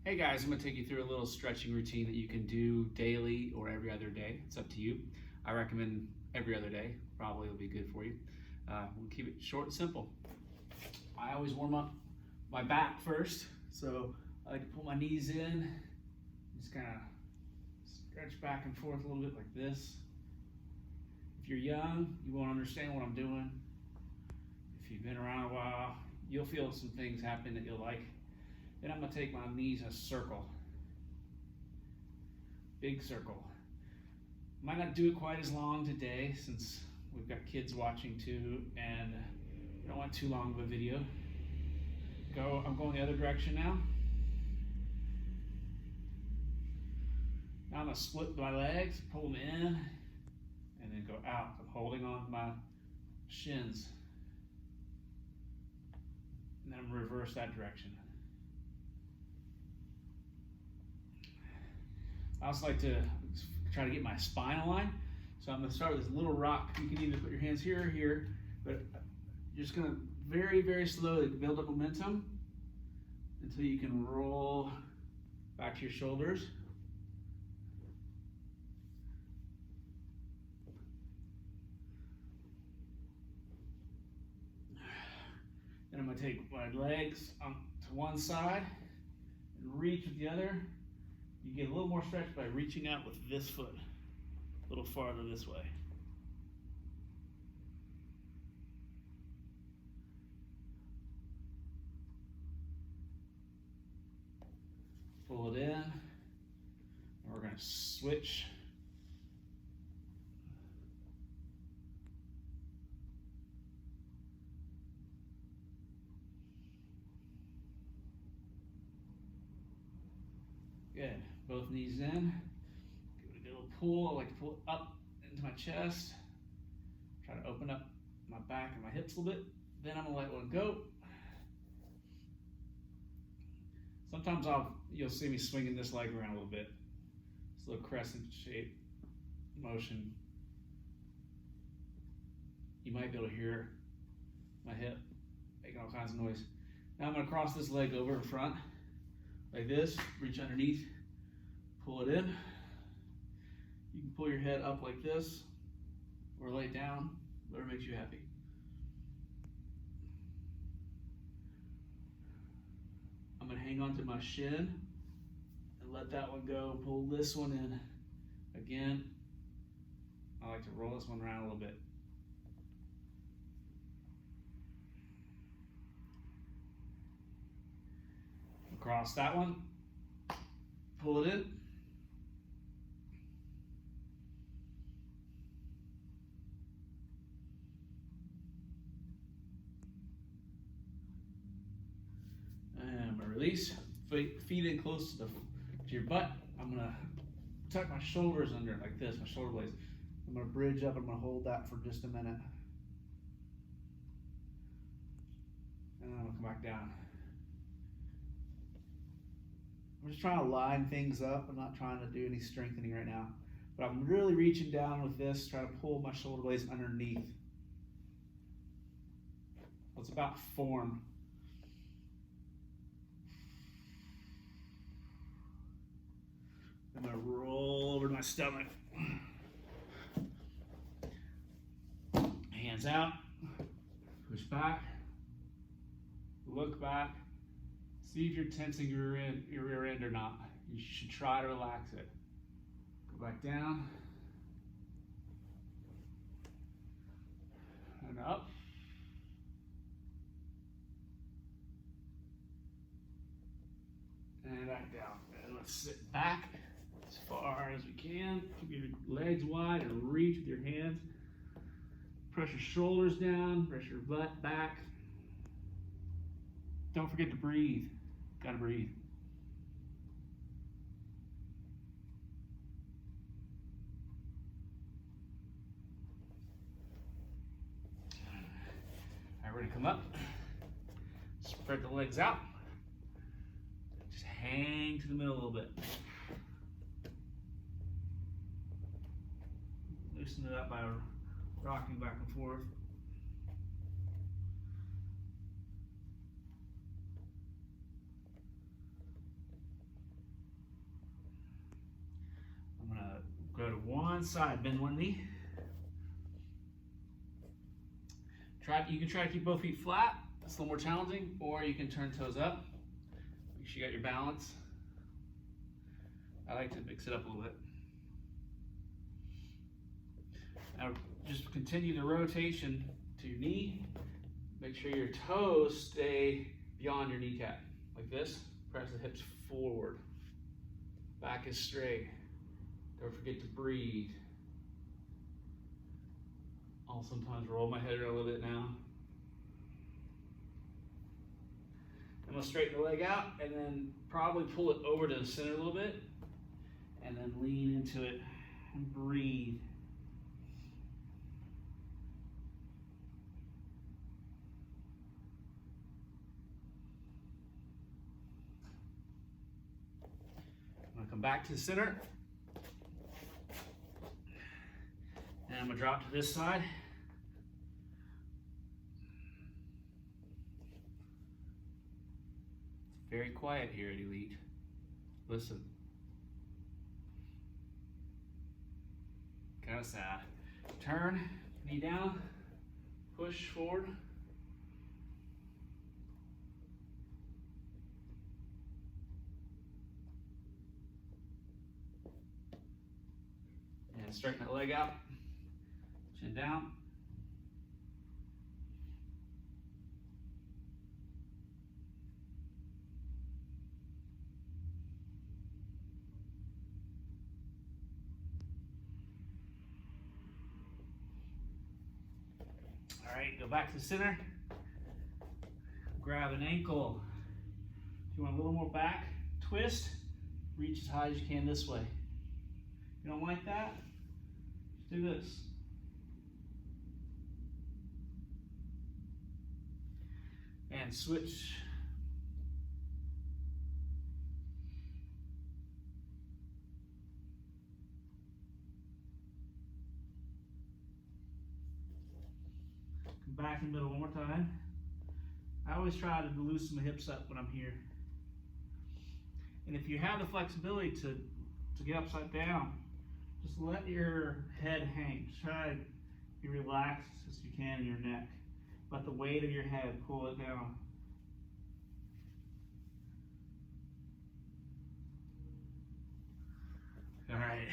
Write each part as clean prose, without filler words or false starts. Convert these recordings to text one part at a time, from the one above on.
Hey guys, I'm going to take you through a little stretching routine that you can do daily or every other day. It's up to you. I recommend every other day. Probably will be good for you. We'll keep it short and simple. I always warm up my back first. So I like to pull my knees in, just kind of stretch back and forth a little bit like this. If you're young, you won't understand what I'm doing. If you've been around a while, you'll feel some things happen that you'll like. Then I'm going to take my knees in a circle. Big circle. Might not do it quite as long today since we've got kids watching too and we don't want too long of a video. I'm going the other direction now. Now I'm going to split my legs, pull them in, and then go out. I'm holding on to my shins. And then I'm going to reverse that direction. I also like to try to get my spine aligned. So I'm going to start with this little rock. You can either put your hands here or here, but you're just going to very, very slowly build up momentum until you can roll back to your shoulders. Then I'm going to take my legs to one side and reach with the other. You get a little more stretch by reaching out with this foot a little farther this way. Pull it in, and we're going to switch. Good. Both knees in. Give it a little pull. I like to pull it up into my chest. Try to open up my back and my hips a little bit. Then I'm gonna let one go. Sometimes you'll see me swinging this leg around a little bit. It's a little crescent shape motion. You might be able to hear my hip making all kinds of noise. Now I'm gonna cross this leg over in front like this. Reach underneath. Pull it in. You can pull your head up like this or lay down, whatever makes you happy. I'm going to hang on to my shin and let that one go. Pull this one in. Again, I like to roll this one around a little bit. Across that one, pull it in. Release, feet in close to your butt. I'm gonna tuck my shoulders under it like this, my shoulder blades. I'm gonna bridge up, I'm gonna hold that for just a minute. And then I'm gonna come back down. I'm just trying to line things up. I'm not trying to do any strengthening right now. But I'm really reaching down with this, trying to pull my shoulder blades underneath. It's about form. I'm going to roll over to my stomach. Hands out. Push back. Look back. See if you're tensing your rear end or not. You should try to relax it. Go back down. And up. And back down. And let's sit back as far as we can. Keep your legs wide and reach with your hands. Press your shoulders down, press your butt back. Don't forget to breathe. Gotta breathe. All right, we're gonna come up. Spread the legs out. Just hang to the middle a little bit. Loosen it up by rocking back and forth. one side, bend one knee. You can try to keep both feet flat. That's a little more challenging, or you can turn toes up. Make sure you got your balance. I like to mix it up a little bit. Now just continue the rotation to your knee. Make sure your toes stay beyond your kneecap. Like this, press the hips forward. Back is straight. Don't forget to breathe. I'll sometimes roll my head a little bit now. I'm gonna straighten the leg out and then probably pull it over to the center a little bit and then lean into it and breathe. I'm gonna come back to the center. And I'm gonna drop to this side. It's very quiet here at Elite. Listen. Kind of sad. Turn, knee down, push forward. And straighten that leg out. Chin down. All right, go back to the center. Grab an ankle. If you want a little more back, twist, reach as high as you can this way. If you don't like that, just do this. And switch. Come back in the middle one more time. I always try to loosen the hips up when I'm here. And if you have the flexibility to get upside down, just let your head hang. Try to be relaxed as you can in your neck. Let the weight of your head pull it down. All right,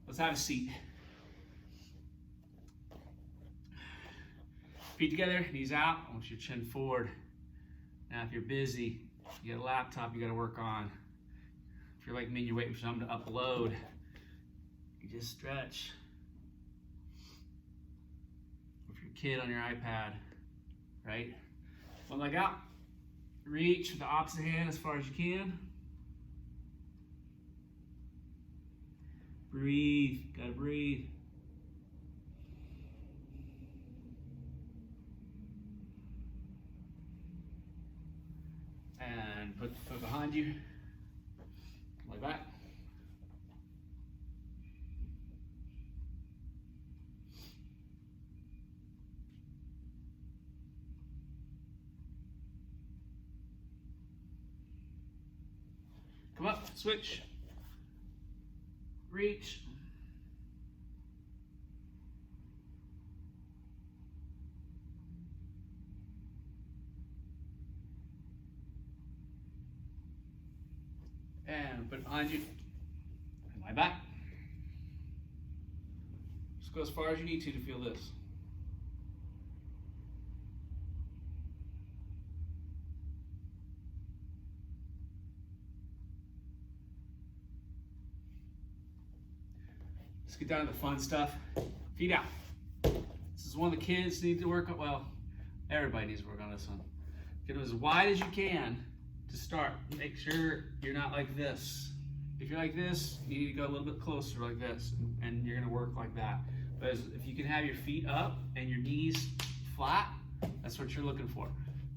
let's have a seat. Feet together, knees out. I want your chin forward. Now, if you're busy, you got a laptop you got to work on. If you're like me and you're waiting for someone to upload, you just stretch. Kid on your iPad, right? One leg out. Reach with the opposite hand as far as you can. Breathe, gotta breathe. And put the foot behind you. Leg back. Come up, switch, reach. And put it behind you, and lie back. Just go as far as you need to feel this. Let's get down to the fun stuff. Feet out. This is one the kids need to work on. Well, everybody needs to work on this one. Get them as wide as you can to start. Make sure you're not like this. If you're like this, you need to go a little bit closer like this, and you're gonna work like that. But if you can have your feet up and your knees flat, that's what you're looking for.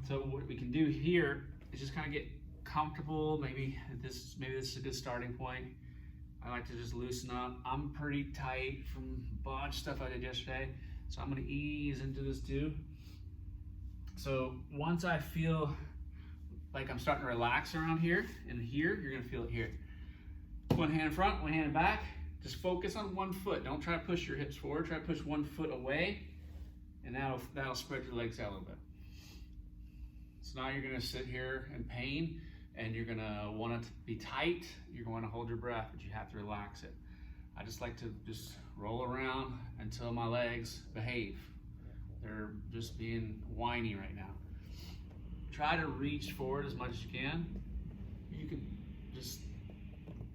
So what we can do here is just kind of get comfortable. Maybe this is a good starting point. I like to just loosen up. I'm pretty tight from a bunch of stuff I did yesterday, so I'm gonna ease into this too. So once I feel like I'm starting to relax around here, and here, you're gonna feel it here. One hand in front, one hand in back. Just focus on one foot. Don't try to push your hips forward. Try to push one foot away, and that'll spread your legs out a little bit. So now you're gonna sit here in pain, and you're gonna want it to be tight. You're going to hold your breath, but you have to relax it. I just like to just roll around until my legs behave. They're just being whiny right now. Try to reach forward as much as you can. You can just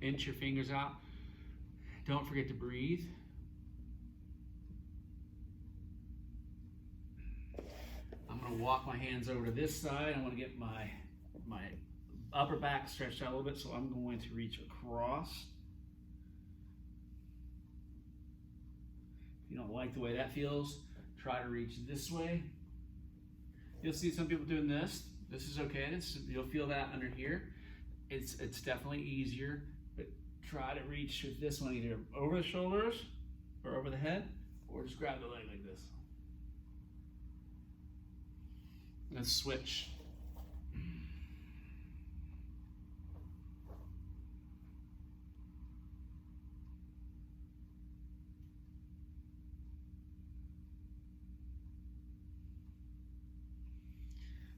inch your fingers out. Don't forget to breathe. I'm gonna walk my hands over to this side. I wanna get my upper back stretched out a little bit, so I'm going to reach across. If you don't like the way that feels, try to reach this way. You'll see some people doing this. This is okay. You'll feel that under here. It's definitely easier, but try to reach with this one either over the shoulders or over the head, or just grab the leg like this. Let's switch.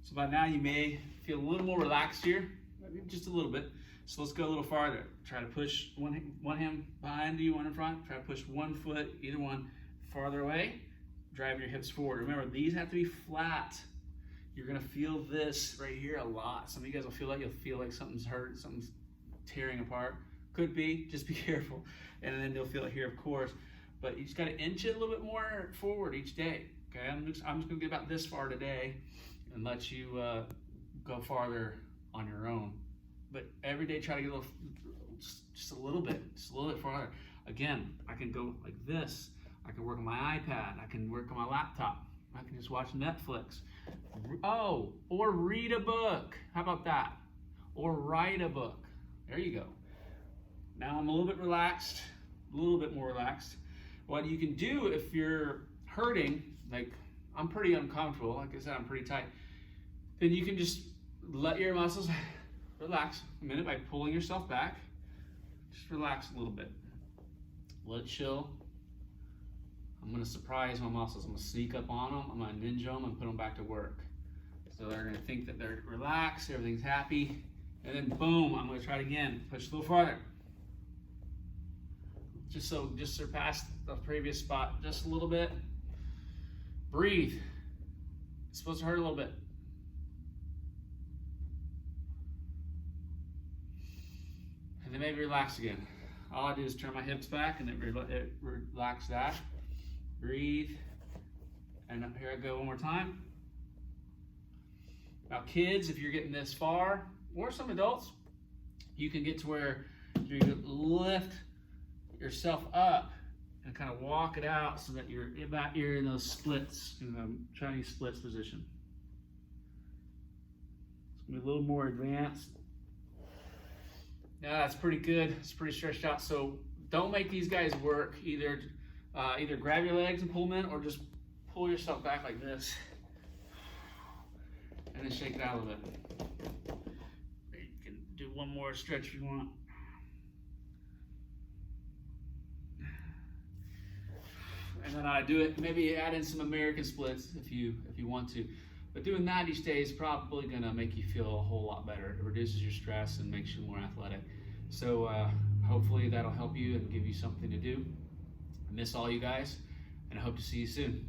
So by now you may feel a little more relaxed here, maybe just a little bit. So let's go a little farther. Try to push one hand behind you, one in front. Try to push one foot, either one, farther away. Drive your hips forward. Remember, these have to be flat. You're gonna feel this right here a lot. Some of you guys will feel like something's hurt, something's tearing apart. Could be, just be careful. And then you'll feel it here, of course. But you just gotta inch it a little bit more forward each day. Okay, I'm just gonna get about this far today and let you go farther on your own. But every day try to get just a little bit farther. Again, I can go like this. I can work on my iPad. I can work on my laptop. I can just watch Netflix. Oh, or read a book. How about that? Or write a book. There you go. Now I'm a little bit relaxed, a little bit more relaxed. What you can do if you're hurting, like I'm pretty uncomfortable, like I said, I'm pretty tight, then you can just let your muscles relax a minute by pulling yourself back. Just relax a little bit. Let it chill. I'm gonna surprise my muscles. I'm gonna sneak up on them. I'm gonna ninja them and put them back to work. So they're gonna think that they're relaxed, everything's happy, and then boom, I'm gonna try it again. Push a little farther. Just surpass the previous spot just a little bit. Breathe. It's supposed to hurt a little bit. And then maybe relax again. All I do is turn my hips back and it relax that. Breathe. And up here I go one more time. Now kids, if you're getting this far, or some adults, you can get to where you lift yourself up and kind of walk it out so that you're in those splits, in the Chinese splits position. It's gonna be a little more advanced. Yeah, that's pretty good. It's pretty stretched out. So don't make these guys work. Either grab your legs and pull them in, or just pull yourself back like this, and then shake it out a little bit. You can do one more stretch if you want. And then I do it. Maybe add in some American splits if you want to. But doing that each day is probably gonna make you feel a whole lot better. It reduces your stress and makes you more athletic. So hopefully that'll help you and give you something to do. I miss all you guys, and I hope to see you soon.